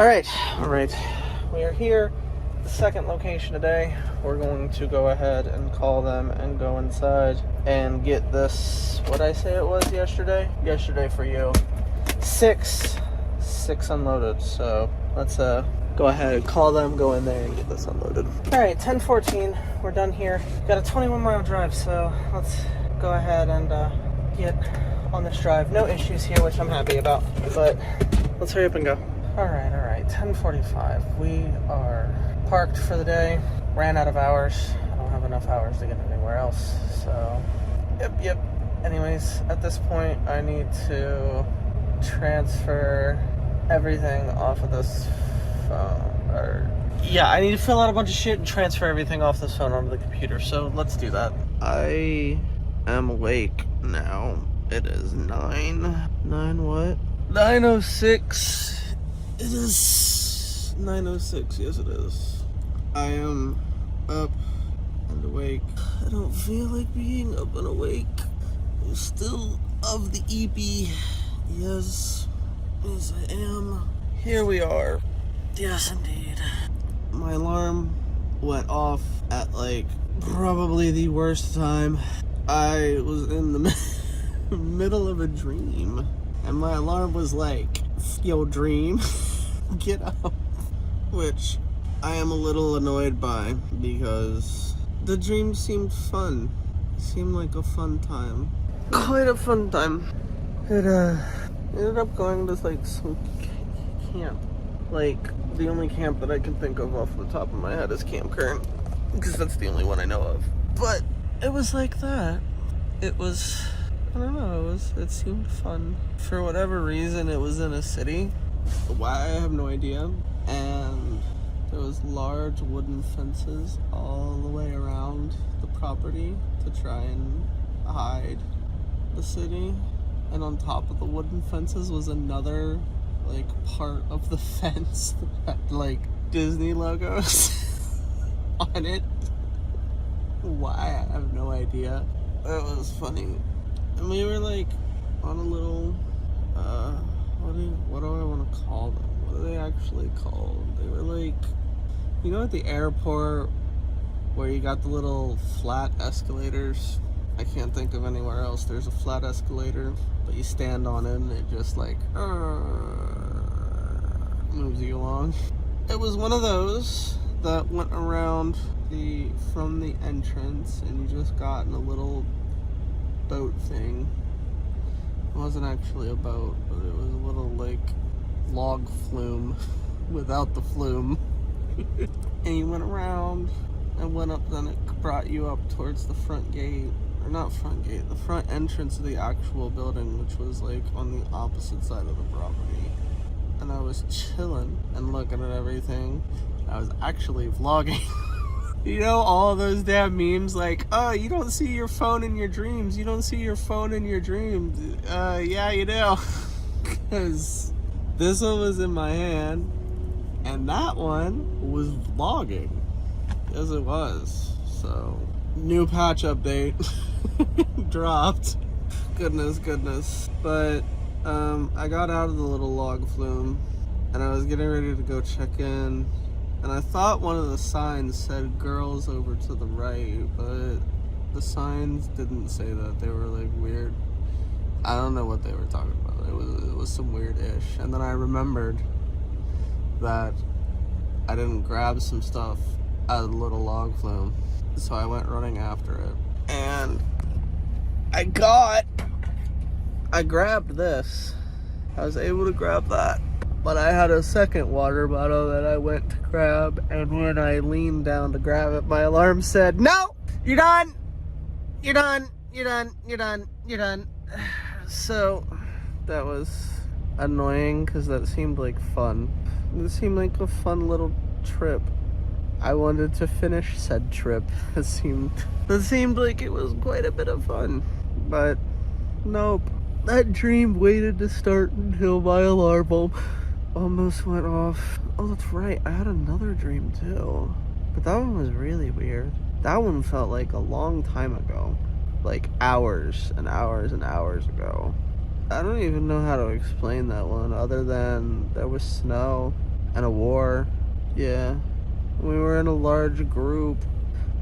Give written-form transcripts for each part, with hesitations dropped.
Alright, we are here, the second location today. We're going to go ahead and call them and go inside and get this, what I say it was yesterday for you, six unloaded. So let's go ahead and call them, go in there and get this unloaded. Alright, 10:14, we're done here. Got a 21-mile drive, so let's go ahead and get on this drive. No issues here, which I'm happy about, but let's hurry up and go. Alright, 10:45. We are parked for the day. Ran out of hours. I don't have enough hours to get anywhere else. So, yep. Anyways, at this point, I need to transfer everything off of this phone. I need to fill out a bunch of shit and transfer everything off this phone onto the computer. So, let's do that. I am awake now. It is 9:06. It is 9:06, yes it is. I am up and awake. I don't feel like being up and awake. I'm still of the EP. Yes I am. Here we are. Yes indeed. My alarm went off at probably the worst time. I was in the middle of a dream. And my alarm was like, yo dream, get up. Which I am a little annoyed by because the dream seemed fun. It seemed like a fun time. Quite a fun time. It ended up going to some camp. The only camp that I can think of off the top of my head is Camp Current. Because that's the only one I know of. But it was like that. It was... I don't know, it seemed fun. For whatever reason, it was in a city. Why, I have no idea. And there was large wooden fences all the way around the property to try and hide the city. And on top of the wooden fences was another, part of the fence that had, Disney logos on it. Why, I have no idea. It was funny. And we were on a little, what do I want to call them? What are they actually called? They were at the airport where you got the little flat escalators. I can't think of anywhere else. There's a flat escalator, but you stand on it and it just moves you along. It was one of those that went around from the entrance and you just got in a little boat thing. It wasn't actually a boat, but it was a little log flume without the flume. And you went around and went up, then it brought you up towards the front gate, or not front gate, the front entrance of the actual building, which was on the opposite side of the property. And I was chilling and looking at everything. I was actually vlogging. You know, all those damn memes oh, you don't see your phone in your dreams. You don't see your phone in your dreams. Yeah, you do. Because this one was in my hand, and that one was vlogging. Yes, it was. So, new patch update dropped. Goodness. But, I got out of the little log flume, and I was getting ready to go check in. And I thought one of the signs said girls over to the right, but the signs didn't say that. They were weird. I don't know what they were talking about. It was some weird-ish. And then I remembered that I didn't grab some stuff out of the little log flume. So I went running after it. And I grabbed this. I was able to grab that. But I had a second water bottle that I went to grab, and when I leaned down to grab it, my alarm said, "No! You're done! You're done! So, that was annoying, because that seemed like fun. It seemed like a fun little trip. I wanted to finish said trip. It seemed like it was quite a bit of fun. But, nope. That dream waited to start until my alarm almost went off. Oh, that's right. I had another dream too. But that one was really weird. That one felt like a long time ago. Hours and hours and hours ago. I don't even know how to explain that one other than there was snow and a war. Yeah. We were in a large group,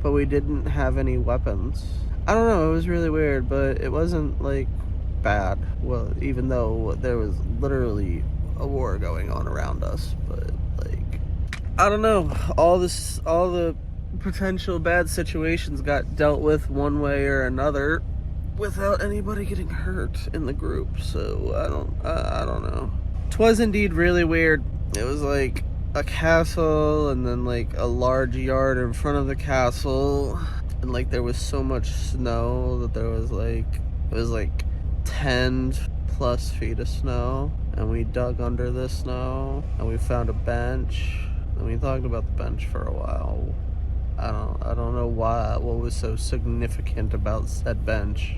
but we didn't have any weapons. I don't know, it was really weird, but it wasn't like bad. Well, even though there was literally a war going on around us, but like, I don't know, all the potential bad situations got dealt with one way or another without anybody getting hurt in the group. So I don't know. 'Twas indeed really weird. It was like a castle and then like a large yard in front of the castle, and like there was so much snow that there was like, it was like 10 plus feet of snow, and we dug under the snow and we found a bench and we talked about the bench for a while. I don't know what was so significant about said bench.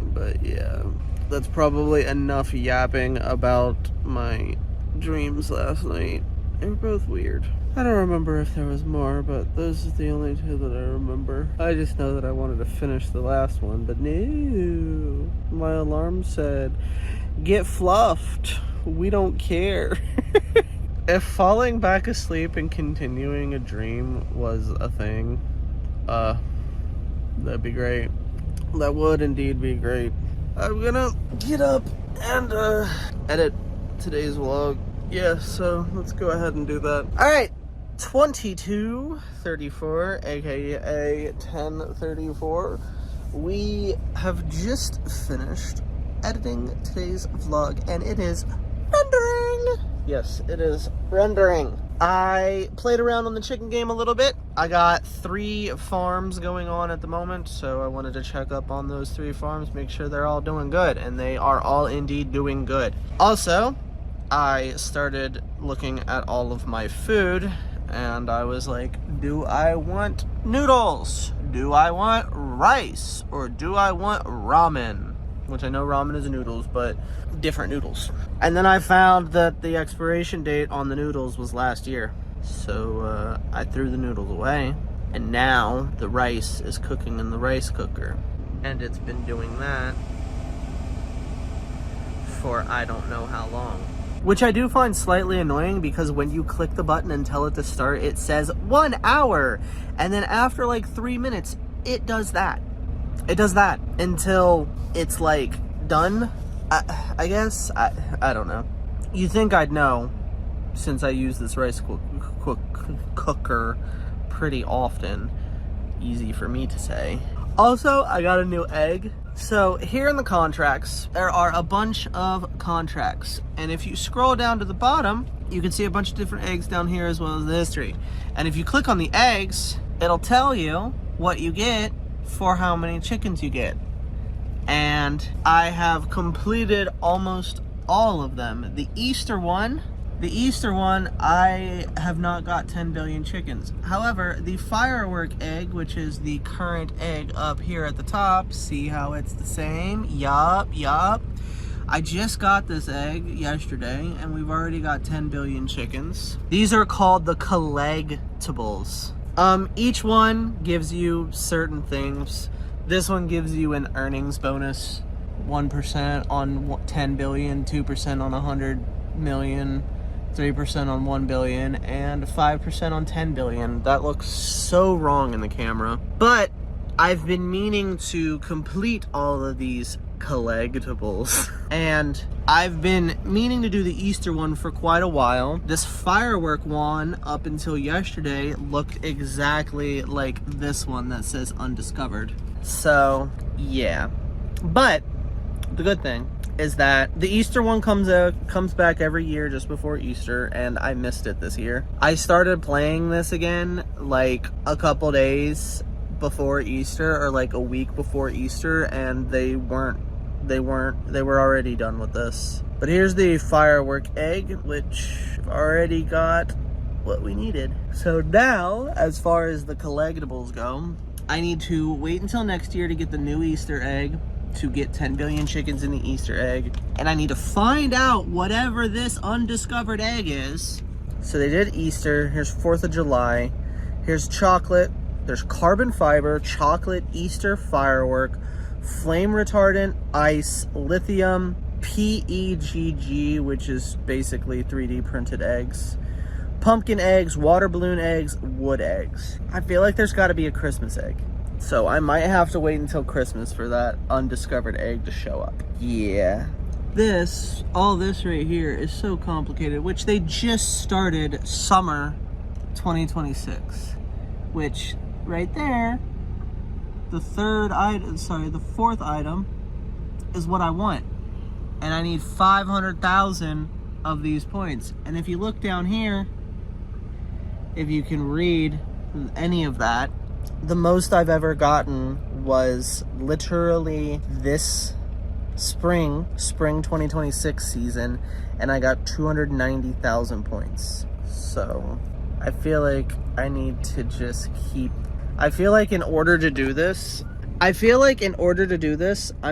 But yeah, that's probably enough yapping about my dreams last night. They were both weird. I don't remember if there was more, but those are the only two that I remember. I just know that I wanted to finish the last one, but no. My alarm said, get fluffed. We don't care. If falling back asleep and continuing a dream was a thing, that'd be great. That would indeed be great. I'm gonna get up and edit today's vlog. Yeah, so let's go ahead and do that. Alright, 22:34, aka 10:34. We have just finished editing today's vlog, and it is rendering. Yes, it is rendering. I played around on the chicken game a little bit. I got 3 farms going on at the moment, so I wanted to check up on those 3 farms, make sure they're all doing good, and they are all indeed doing good. Also, I started looking at all of my food, and I was like, do I want noodles? Do I want rice? Or do I want ramen? Which I know ramen is noodles, but different noodles. And then I found that the expiration date on the noodles was last year. So I threw the noodles away, and now the rice is cooking in the rice cooker. And it's been doing that for I don't know how long. Which I do find slightly annoying, because when you click the button and tell it to start, it says 1 hour. And then after like 3 minutes, it does that. It does that until it's like done, I guess. I don't know. You think I'd know, since I use this rice cooker pretty often. Easy for me to say. Also, I got a new egg. So here in the contracts, there are a bunch of contracts. And if you scroll down to the bottom, you can see a bunch of different eggs down here as well as the history. And if you click on the eggs, it'll tell you what you get for how many chickens you get. And I have completed almost all of them. The Easter one, I have not got 10 billion chickens. However, the firework egg, which is the current egg up here at the top, see how it's the same? Yup. I just got this egg yesterday, and we've already got 10 billion chickens. These are called the collectibles. Each one gives you certain things. This one gives you an earnings bonus, 1% on 10 billion, 2% on 100 million, 3% on 1 billion, and 5% on 10 billion. That looks so wrong in the camera. But I've been meaning to complete all of these collectibles, and I've been meaning to do the Easter one for quite a while. This firework one, up until yesterday, looked exactly like this one that says undiscovered. So yeah, but the good thing is that the Easter one comes back every year just before Easter, and I missed it this year. I started playing this again like a couple days before Easter, or like a week before Easter, and they were already done with this. But here's the firework egg, which already got what we needed. So now, as far as the collectibles go, I need to wait until next year to get the new Easter egg, to get 10 billion chickens in the Easter egg, and I need to find out whatever this undiscovered egg is. So they did Easter. Here's 4th of July. Here's chocolate. There's carbon fiber, chocolate, Easter firework, flame retardant, ice, lithium, PEGG, which is basically 3D printed eggs, pumpkin eggs, water balloon eggs, wood eggs. I feel like there's got to be a Christmas egg. So I might have to wait until Christmas for that undiscovered egg to show up. Yeah. All this right here is so complicated, which they just started summer 2026, which right there, the fourth item is what I want. And I need 500,000 of these points. And if you look down here, if you can read any of that, the most I've ever gotten was literally this spring 2026 season, and I got 290,000 points. So I feel like I need to just keep, I feel like in order to do this, I'm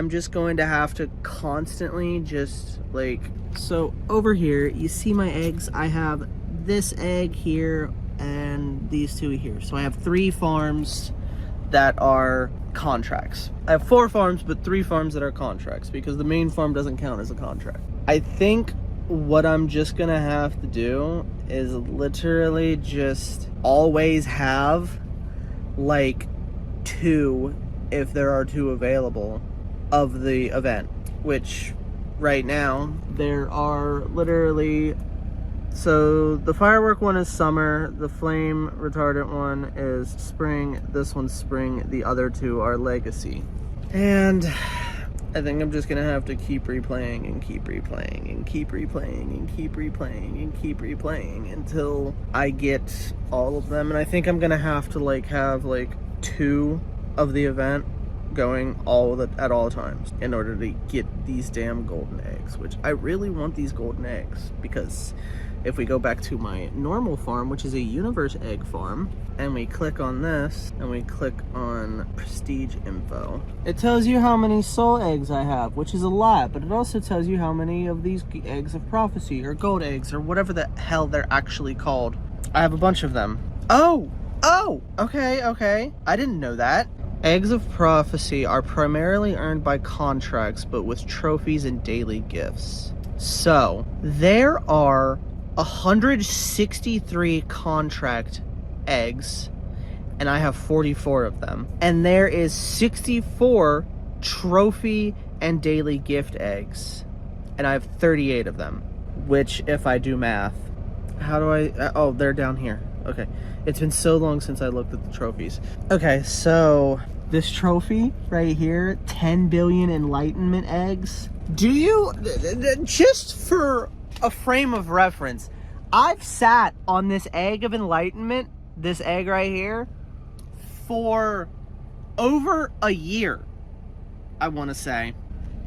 just going to have to constantly just like, so over here, you see my eggs. I have this egg here and these two here. So I have 3 farms that are contracts. I have 4 farms, but 3 farms that are contracts because the main farm doesn't count as a contract. I think what I'm just gonna have to do is literally just always have like 2, if there are 2 available, of the event, which right now there are literally, so the firework one is summer, the flame retardant one is spring, this one's spring, the other 2 are legacy. And I think I'm just gonna have to keep replaying and keep replaying and keep replaying and keep replaying and keep replaying until I get all of them. And I think I'm gonna have to like have like 2 of the event going at all times in order to get these damn golden eggs, which I really want these golden eggs, because if we go back to my normal farm, which is a universe egg farm, and we click on this and we click on prestige info, it tells you how many soul eggs I have, which is a lot, but it also tells you how many of these eggs of prophecy or gold eggs or whatever the hell they're actually called. I have a bunch of them. Oh, okay. I didn't know that. Eggs of prophecy are primarily earned by contracts, but with trophies and daily gifts. So there are 163 contract eggs, and I have 44 of them. And there is 64 trophy and daily gift eggs, and I have 38 of them, which, if I do math, oh, they're down here. Okay, it's been so long since I looked at the trophies. Okay, so this trophy right here, 10 billion enlightenment eggs. Just for a frame of reference, I've sat on this egg of enlightenment, this egg right here, for over a year, I want to say.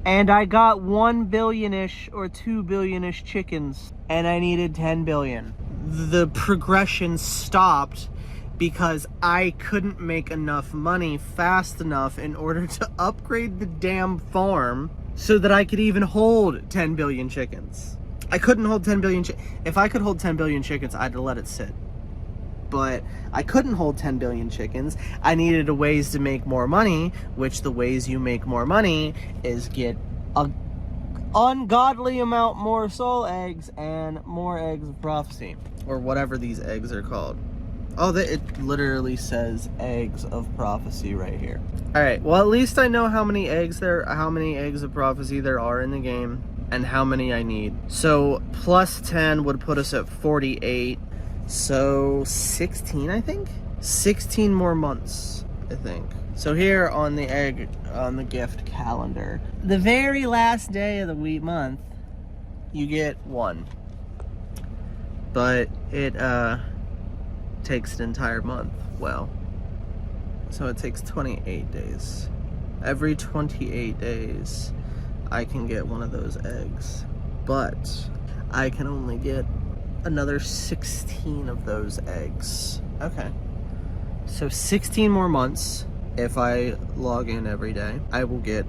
And I got 1 billion-ish or 2 billion-ish chickens, and I needed 10 billion. The progression stopped because I couldn't make enough money fast enough in order to upgrade the damn farm so that I could even hold 10 billion chickens. I couldn't hold 10 billion if I could hold 10 billion chickens, I'd let it sit. But I couldn't hold 10 billion chickens. I needed a ways to make more money, which the ways you make more money is get a ungodly amount more soul eggs and more eggs of prophecy, or whatever these eggs are called. Oh, it literally says eggs of prophecy right here. All right, well, at least I know how many eggs of prophecy there are in the game and how many I need. So plus 10 would put us at 48. So 16, I think? 16 more months, I think. So here on the gift calendar, the very last day of the month, you get 1. But it takes an entire month. Well, so it takes 28 days. Every 28 days, I can get one of those eggs. But I can only get another 16 of those eggs. Okay. So 16 more months. If I log in every day, I will get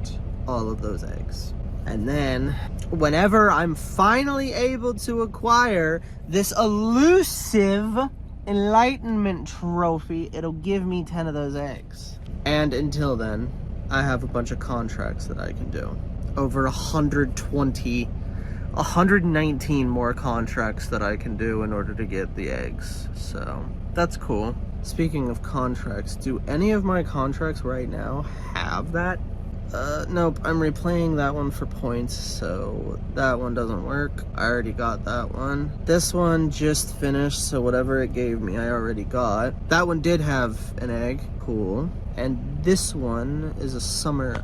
all of those eggs. And then whenever I'm finally able to acquire this elusive enlightenment trophy, it'll give me 10 of those eggs. And until then, I have a bunch of contracts that I can do. over 119 more contracts that I can do in order to get the eggs. So that's cool. Speaking of contracts, do any of my contracts right now have that? Nope, I'm replaying that one for points, so that one doesn't work. I already got that one. This one just finished, so whatever it gave me, I already got. That one did have an egg, cool. And this one is a summer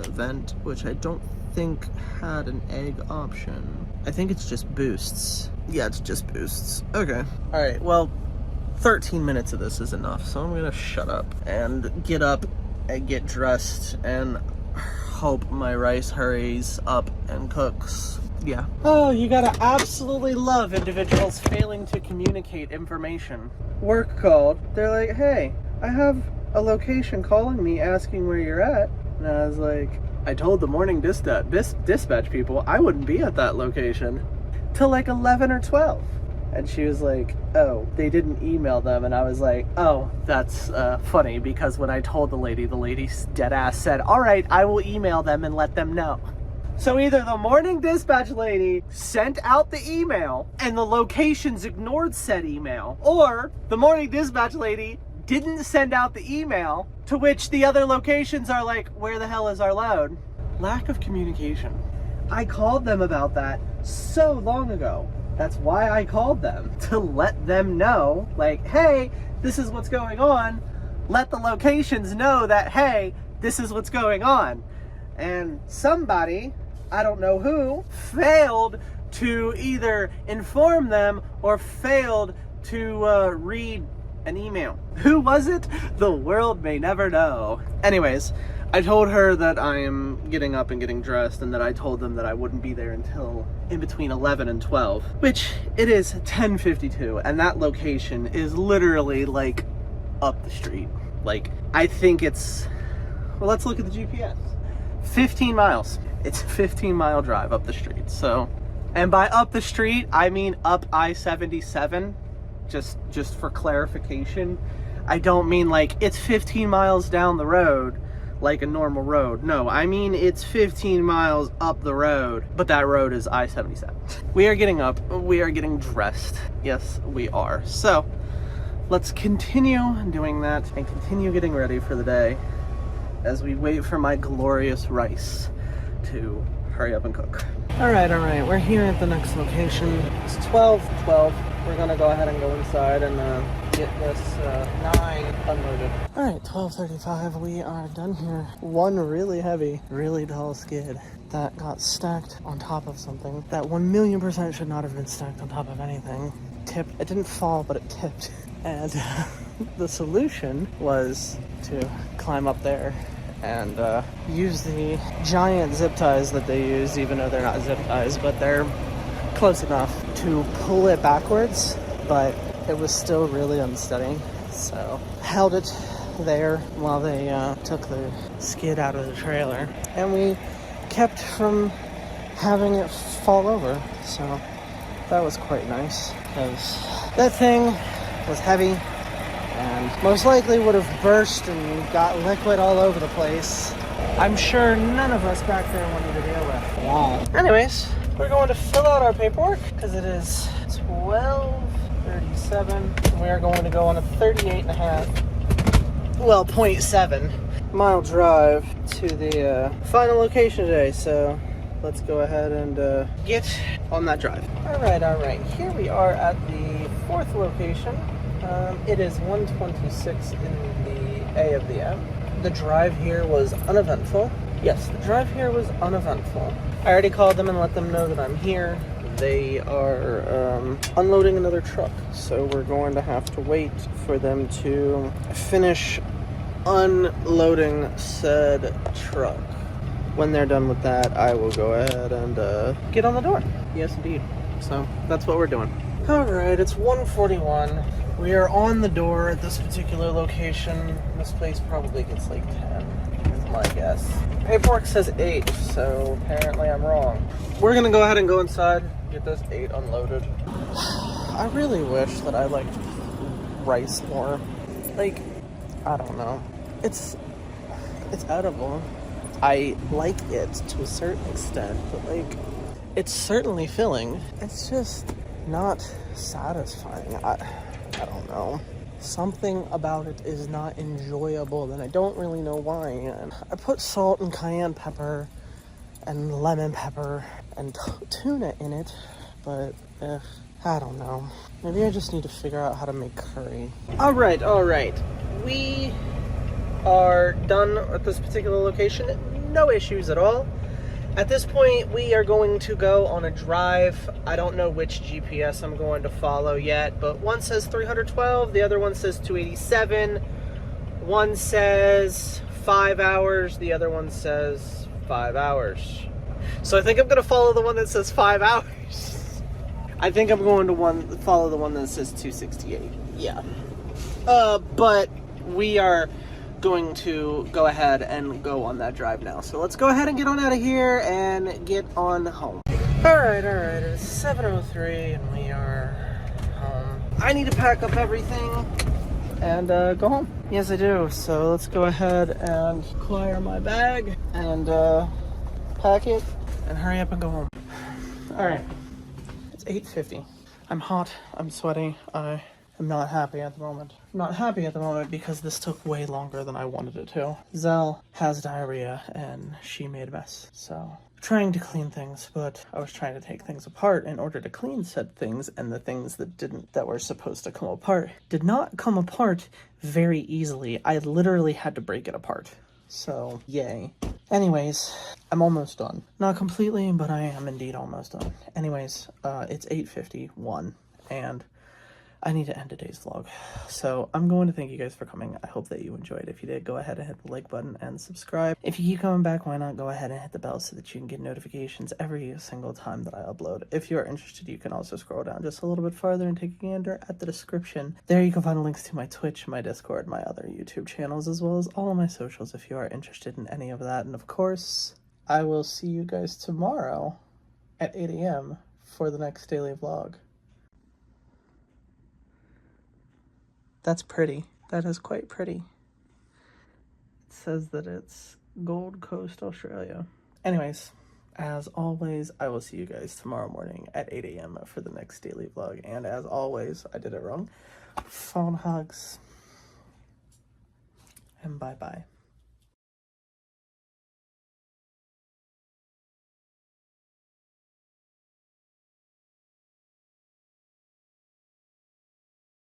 event, which I don't think had an egg option. I think it's just boosts. Yeah, it's just boosts. Okay. Alright, well, 13 minutes of this is enough, so I'm gonna shut up and get up and get dressed and hope my rice hurries up and cooks. Yeah. Oh, you gotta absolutely love individuals failing to communicate information. Work called. They're like, hey, I have a location calling me asking where you're at. And I was like, I told the morning dispatch people I wouldn't be at that location till like 11 or 12. And she was like, oh, they didn't email them. And I was like, oh, that's funny, because when I told the lady dead ass said, all right, I will email them and let them know. So either the morning dispatch lady sent out the email and the locations ignored said email, or the morning dispatch lady didn't send out the email, to which the other locations are like, where the hell is our load? Lack of communication. I called them about that so long ago. That's why I called them, to let them know, like, hey, this is what's going on. Let the locations know that, hey, this is what's going on. And somebody, I don't know who, failed to either inform them or failed to read an email. Who was it? The world may never know. Anyways, I told her that I am getting up and getting dressed, and that I told them that I wouldn't be there until in between 11 and 12, which it is 10:52, and that location is literally like up the street. Like, I think it's, well, let's look at the GPS. 15 miles. It's a 15-mile drive up the street. So, and by up the street, I mean up I-77. Just for clarification, I don't mean like it's 15 miles down the road like a normal road. No, I mean it's 15 miles up the road, but that road is I-77. We are getting up, we are getting dressed. Yes, we are. So let's continue doing that and continue getting ready for the day as we wait for my glorious rice to hurry up and cook. All right, we're here at the next location. It's 12:12. We're gonna go ahead and go inside and get this 9 unloaded. All right, 12:35. We are done here. One really heavy, really tall skid that got stacked on top of something that 1,000,000% should not have been stacked on top of anything. Tipped. It didn't fall, but it tipped. And the solution was to climb up there and use the giant zip ties that they use, even though they're not zip ties, but they're close enough to pull it backwards, but it was still really unsteady. So held it there while they took the skid out of the trailer, and we kept from having it fall over. So that was quite nice, because that thing was heavy and most likely would have burst and got liquid all over the place. I'm sure none of us back there wanted to deal with. Wow. Anyways, we're going to fill out our paperwork because it is 12:37. We are going to go on a 0.7 mile drive to the final location today. So let's go ahead and get on that drive. All right. Here we are at the 4th location. It is 1:26 in the A of the M. The drive here was uneventful. Yes, the drive here was uneventful. I already called them and let them know that I'm here. They are unloading another truck, so we're going to have to wait for them to finish unloading said truck. When they're done with that, I will go ahead and get on the door. Yes, indeed. So that's what we're doing. All right, it's 1:41. We are on the door at this particular location. This place probably gets like 10, is my guess. Paperwork says 8, so apparently I'm wrong. We're gonna go ahead and go inside, get those 8 unloaded. I really wish that I liked rice more. Like, I don't know. It's edible. I like it to a certain extent, but like, it's certainly filling. It's just not satisfying. I don't know. Something about it is not enjoyable, and I don't really know why. And I put salt and cayenne pepper and lemon pepper and tuna in it, but I don't know. Maybe I just need to figure out how to make curry. All right. We are done at this particular location. No issues at all. At this point, we are going to go on a drive. I don't know which GPS I'm going to follow yet, but one says 312, the other one says 287. One says 5 hours, the other one says 5 hours. So I think I'm going to follow the one that says 5 hours. I think I'm going to follow the one that says 268. Yeah. But we are going to go ahead and go on that drive now. So let's go ahead and get on out of here and get on home. All right. It's 7:03 and we are home. I need to pack up everything and go home. Yes, I do. So let's go ahead and acquire my bag and pack it and hurry up and go home. All right. It's 8:50. I'm hot. I'm sweaty. I'm not happy at the moment. I'm not happy at the moment because this took way longer than I wanted it to. Zell has diarrhea and she made a mess. So, trying to clean things, but I was trying to take things apart in order to clean said things, and the things that were supposed to come apart did not come apart very easily. I literally had to break it apart. So, yay. Anyways, I'm almost done. Not completely, but I am indeed almost done. Anyways, it's 8:51 and I need to end today's vlog. So I'm going to thank you guys for coming. I hope that you enjoyed. If you did, go ahead and hit the like button and subscribe. If you keep coming back, why not go ahead and hit the bell so that you can get notifications every single time that I upload. If you're interested, you can also scroll down just a little bit farther and take a gander at the description. There you can find links to my Twitch, my Discord, my other YouTube channels, as well as all of my socials if you are interested in any of that. And of course, I will see you guys tomorrow at 8 a.m. for the next daily vlog. That's pretty. That is quite pretty. It says that it's Gold Coast, Australia. Anyways, as always, I will see you guys tomorrow morning at 8 a.m. for the next daily vlog. And as always, I did it wrong. Phone hugs. And bye-bye.